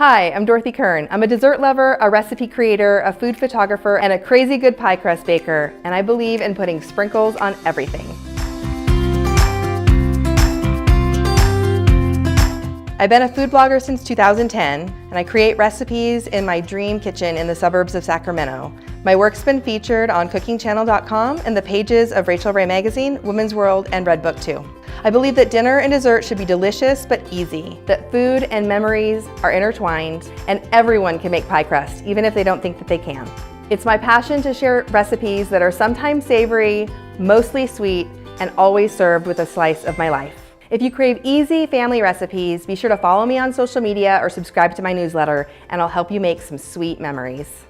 Hi, I'm Dorothy Kern. I'm a dessert lover, a recipe creator, a food photographer, and a crazy good pie crust baker, and I believe in putting sprinkles on everything. I've been a food blogger since 2010, and I create recipes in my dream kitchen in the suburbs of Sacramento. My work's been featured on cookingchannel.com and the pages of Rachel Ray Magazine, Women's World, and Redbook 2. I believe that dinner and dessert should be delicious but easy, that food and memories are intertwined, and everyone can make pie crust, even if they don't think that they can. It's my passion to share recipes that are sometimes savory, mostly sweet, and always served with a slice of my life. If you crave easy family recipes, be sure to follow me on social media or subscribe to my newsletter, and I'll help you make some sweet memories.